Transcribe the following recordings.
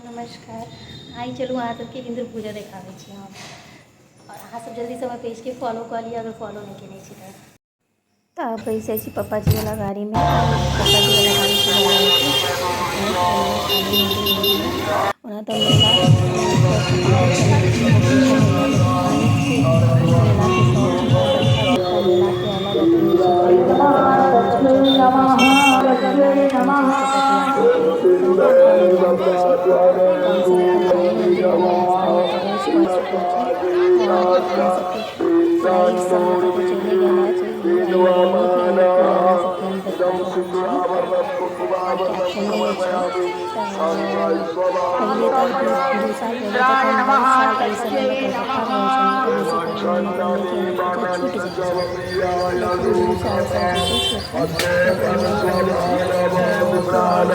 नमस्कार। आई चलू अहाँ सबके इंद्र पूजा देखाबै छी हम, और अहाँ सब जल्दी से हमर पेज के फॉलो कर लिअ अगर फॉलो नहीं केने छी तऽ आब बैसे छी पप्पा जी वाला गाड़ी में। पप्पा जी वाला गाड़ी से जा रहल छी ओना तऽ मेला लोकेशन होइए, लेकिन पानी के मेला के शौक बड़का बड़का मेला के अलग अथी होइ छै, कई मेला के बारे में चर्चा करैत होइ छै कि कोन मेला में कोन चीज के प्रति आकर्षित होइ छै, लेकिन बड़का मेला होइ छै। तऽ हमसब एखन काली मंदिर वाला रास्ता में प्रवेश कर चुकल छी और अहाँ सबके लाइव सब मतलब तो चले गेल है चलिए आई नवमी के इंद्र पूजा अहाँ सबके हम देखा रहल छी। कैप्शनो में छै पहले तक दू साल पहले तक हम हर साल एहि समय में कलकत्ता रहै छलहुँ तऽ बेसिकली नवमी के इंद्र पूजा छूट जाइ छलै, लेकिन दू साल से जुटै छी एखन नवमी रहै छी।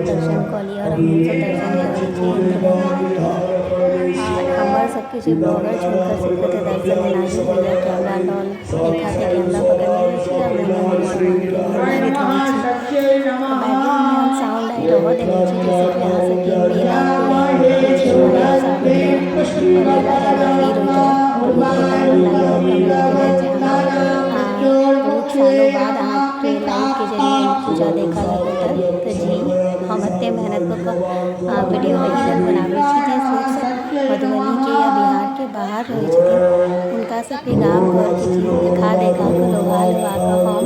दर्शन कऽ लिअ और हमहूँ सब दर्शन करै छी इंद्र भगवान के। हमर सबके जे ब्लॉगर छै हुनकर सबके तऽ दर्शन एनाही होइए, कैमरा लॉल एक हाथे कैमरा पकड़ने रहै छी और मुँह में भगवान के लगाबैत रहै छी। बैकग्राउंड में हम साउंड आइ रहऽ देने छी जैसे कि अहाँ सबके मेला पूरा देखै छी लाइव साउंड और मेला जादा भीड़ हो जाए और वीडियो केमन लागल कमेंट केना जे हमरा बहुत सालों बाद अहाँके लाइव के जरिए इंद्र पूजा देखऽ लए भेटल। तऽ जी हम एतेक मेहनत कऽ कऽ वीडियो एहि लेल बनाबै छी जे लोकसब मधुबनी के या बिहार के बाहर रहै छथिन हुनका सबके गाम घर के चीज देखा देखा कऽ लोभा लोभा कऽ हम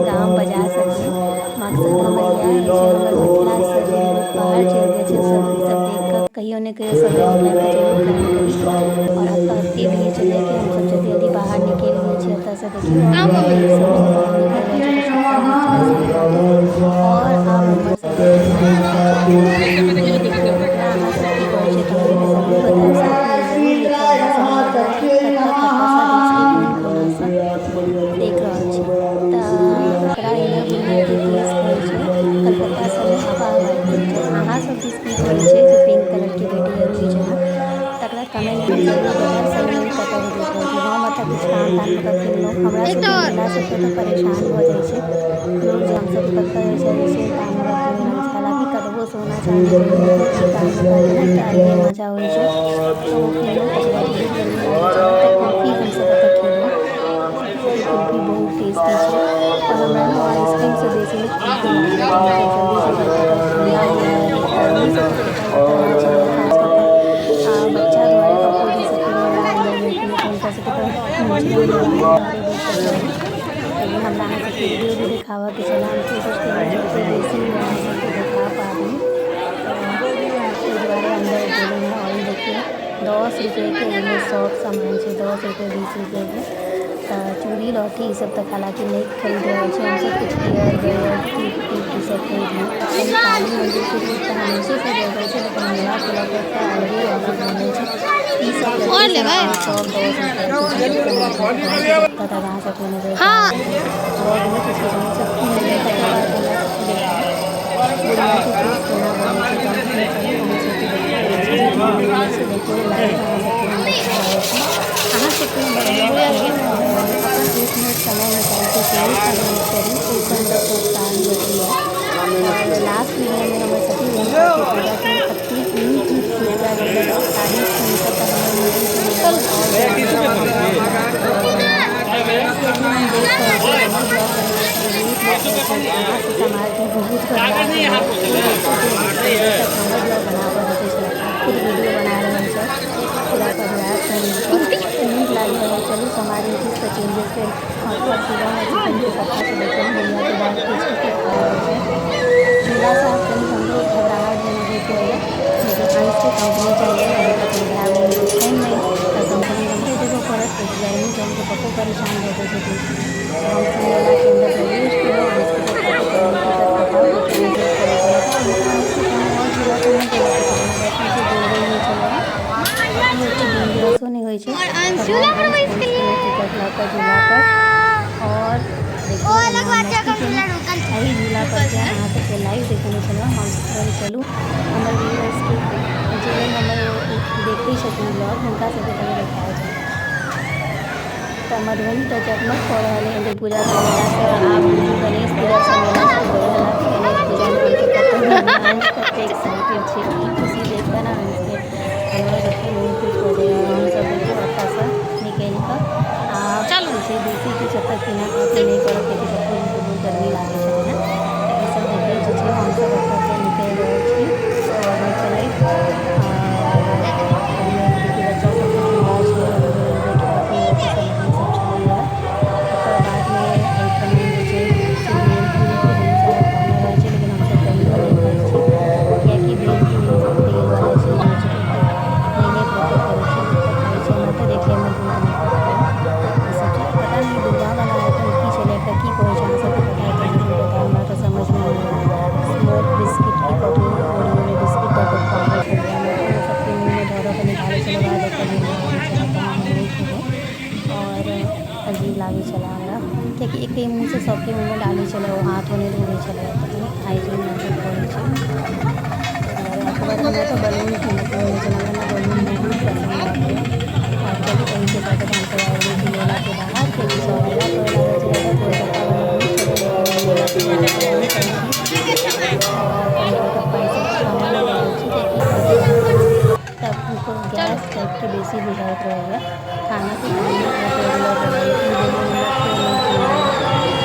गाम बजा सकी। मकसद हमर इएह अछि जे हमर मिथिलासँ जे लोक बाहर चलि गेल छै सब ई सब देख कऽ कहियो ने कहियो समय निकालि कऽ जरूर प्लान करी। और अब तऽ एतेक भीड़ छलै कि हमसब जल्दी जल्दी बाहर निकलि गेल छी एतऽसँ, देखियौ सब बाहर निकलि जाइ छै तऽ सबटा मिथिला सही रहतै। और आब हमर सबके ओकरा अहाँ सब की कहै छै कमेंट में जरूर बताएब, साथ में जरूर लिखब अहाँ सब हमर ब्लॉग कतऽ कतऽसँ देश के कोन कोनासँ देख रहल छी। तऽ ओकरा इंद्र बुनिया के केस कहै छै, कलकत्ता सब में हवा हवाई कहै छै, अहाँ सब दिस की कहै छै जे पिंक कलर के भेटैए रुइ जेना, तकरा कमेंट में जरूर बताएब। सही में कतऽ भेटैत रहै छै, हम एतऽ किछु कान तान कऽ कऽ किनलहुँ। हमरा सबके महिला सबके तऽ परेशान भऽ जाइ छै लोग जे हमसब कतऽ जाइ छै कान में किन रहल छै, हालाँकि कतबो सोना चाँदी पहिर लिअ लेकिन कान में का के ना एकटा अलगे मजा होइ छै। तऽ ओ किनलहुँ तकर बाद बहुत गर्मी लागै छलै तऽ कुल्फी हमसब एतऽ खेलहुँ। कुल्फी बहुत टेस्टी छै और हमरा ने आइसक्रीमसँ बेसी नीक कुल्फी लागैए, तऽ हमसब जल्दी जल्दी कऽ कऽ ठण्डा हुए गर्मीसँ तऽ पता रहै छलै खास कऽ कऽ बच्चा दुआरे पप्पो जी सब पीने वाला अंदर गेलखिन तऽ हुनका सबके तऽ मुँह लेबाके बाहरे बैठ कऽ चाही, लेकिन हमरा अहाँ सबके वीडियो भी देखाबऽके छलै। हम कोशिश केलहुँ जतेक बेसी हुए अहाँ सबके देखा पाबी, तऽ ताहि दुआरे अंदर गेलहुँ हँ। और ई देखियौ 10 रुपये के एहिमे सब सामान छै, 10 रुपये 20 रुपये के। तऽ चूड़ी लहठी ई सब तक हालाँकि नहीं खरीद रहल छी हमसब, किछु ईयर बड क्लिप टिप ई सब खरीदलहुँ। एखन काली मंदिरके भीड़ तऽ हमेशेसँ जगल छै, लेकिन मेलाके लऽ कऽ एकटा अलगे ऑफर बनल छै। ई सब लड़की सब सब 10 रुपये के तब तक अहाँ सबके नजर ब्लॉग में किछु किछु हम सब कीन लेलहुँ। तकर बाद हमरा सबके देखियौ गुड़िया के केस केना बनै छै, तऽ हम चलू अहाँ सबके देखा दै छी जे रील में छै। देखियौ लाइव अहाँ सबके हम देखा रहल छी। अहाँ सबके हमर ब्लॉग अपन 1 मिनट समय निकालि कऽ जरूर कमेंट करी, ओहिसँ हमरा प्रोत्साहन भेटैए। और लास्ट वीडियो में हमर सती रेणुकाके पूजाके एतेक नीक नीक फीडबैक एलक और तारीफ सुनि कऽ तऽ हमर मोन के मनोबल और बढ़ि गेल कि हम और नीक ब्लॉग बनाएब। कियाकि हम देख रहल छी हमर ब्लॉग बनबैसँ बहुत लोक कहै छै जे अहाँके समाज में बहुत बदलाव भेलैए। कोइ बच्चो जे पहिले तक हमर ब्लॉग बनाबऽ देखै छलै आब खुद वीडियो बना रहल छै पूरा परिवार सँ मिल कऽ, तऽ नीक लागि रहल। चलू समाज में किछु तऽ चेंजेस भेल। और शिवम और चिकन के पप्पा से देखियौ गुड़िया के बाल खींच के का झूला पर। और यही झूला पर से अहाँ सबके लाइव देखने चलू हम चलू हमर व्यूअर्स के जे हमर देखते छथिन ब्लॉग हुनका सबके कनि देखाओ छै। तो मधुबनी तो जगमग कऽ रहल है इंद्र पूजा के मेला से। आब गणेश पूजा से मेला शुरू हो रहल है। गणेश पूजा में हमसब कते एक्साइटेड छी की खुशी देखबे ना हमसके हमरा सबके बहुत खुश हो जाए। हम सब देखियो ओतऽ से निकलि कऽ आ चलू छै बेसी किछु ओतऽ केना कथी नहीं करऽ के छै बहुत गर्मी लागै छै ना। तऽ ई सब देखै जे छै हम सब ओतऽ से निकलि रहल छी और चलै बच्चा सबके झूला छै रंग बिरंगे खाय पिए के सामान सब छलैया। ओकर बाद में एहिठाम जे छै से भेलपुरी के बहुत सारा खाना रहै छै लेकिन हमसब कहियो नहीं खाइ छी कियाकि भेलपुरी में सब तेल वाला चीज होइ छै ओते नहीं प्रेफर करै छी लोग तऽ खाइ छै। हमरा तऽ देखे में बहुत नीक लागैया ई सब चीज। पता नहीं दुर्गा वाला आइटम की छलै एकरा की कहै छै अहाँ सबके पता है तऽ जरूर बताउ। हमरा तऽ समझ में नहीं आया। स्मोक बिस्किट की कथी ओरियो में बिस्किट दऽ कऽ खुआबै छलै हमरा तऽ ओ सबके मुँह में धऽ कऽ निकालै छलै बाद ओकर मुँह में आबै छलै तऽ हम नहीं खेबै और अजीब लागै छलै हमरा कियाकि एके मुँह से सबके मुँह में डालै छलै ओ हाथो नहीं धोबै छलै तऽ कनि हाइजीन मैटर करै छै। अकबर हमरा तो बलून कीनऽ के मोन छलै हमरा बलून बहुत पसंद लागैया। और चलू एही के साथ हम सब आबि गेल छी मेला के बाहर कियाकि सब मेला करे लागल छै एतऽ गोलगप्पा वाला नहीं छलै लेकिन हम मेला के गोलगप्पा नहीं खाइ छी और अपन गोलगप्पा ई सब खाने नहीं लगल छी कियाकि तब गैस टाइप के बेसी बुझाइत रहैया खाना के टाइम में बहुत रेगुलर रहैया लेकिन गेलियै नमक तेल नहीं खेलियै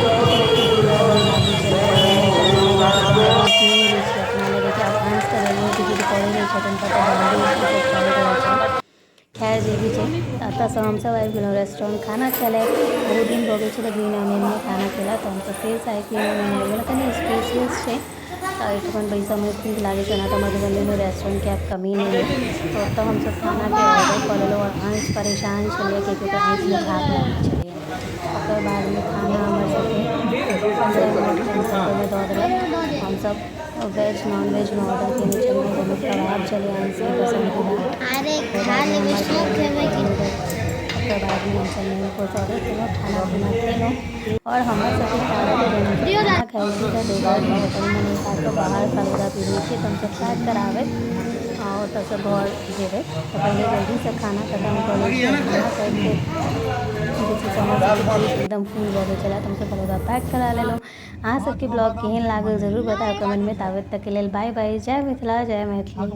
एको रत्ती बुरा नहीं लागै छलै। कीन लै छी अपना ले देखिए आब अंश तऽ रेलवे टिकट करै नहीं छथिन तऽ बंदे ई सब चलि रहल छै। खैर जे भी छै एतऽ से हमसब आबि गेलहुँ रेस्टोरेंट खाना खाय ले। बहुत दिन भऽ गेल छलै ग्रीन ऑनियन में खाना खेला तऽ हमसब फेर से आइ ग्रीन ऑनियन आबि गेलहुँ कनि स्पेसियस छै तऽ एहिठमन बैसऽ में ठीक लागै छै। ओना तऽ मधुबनी में रेस्टोरेंट के आब कमी नहीं है तो ओतऽ हमसब खाना के ऑर्डर कऽ लेलहुँ और अंश परेशान छलै कियाकि ओकर आँखि में झाग लागल छलै। ओकर बाद में खाना हमर सबके 15 मिनट के अंतर में दऽ देलक। हमसब वेज नॉन वेज में ऑर्डर केने छलियै जाहिमे कबाब छलै अंश के पसंदीदा। ओकर बाद में हमसब मेन कोर्स ऑर्डर केलहुँ खाना पीना खेलहुँ और हमर सबके खाना खाइ छी तऽ दोपहर में होटल में नहीं खा कऽ बाहर फलूदा पीबै छी तऽ हमसब पैक कराबै ओतऽ से घर जेबै तऽ पहिले जल्दी से खाना खत्म कऽ लै छी। खाना खाइत जे छै से हमर सबके पेट एकदम फुल भऽ गेल छलै तऽ हमसब फलूदा पैक करा लेलहुँ। अहाँ सबके ब्लॉग केहन लागल जरूर बताउ कमेंट में। ताबत तक के लेल बाय बाय। जय मिथिला जय मैथिली।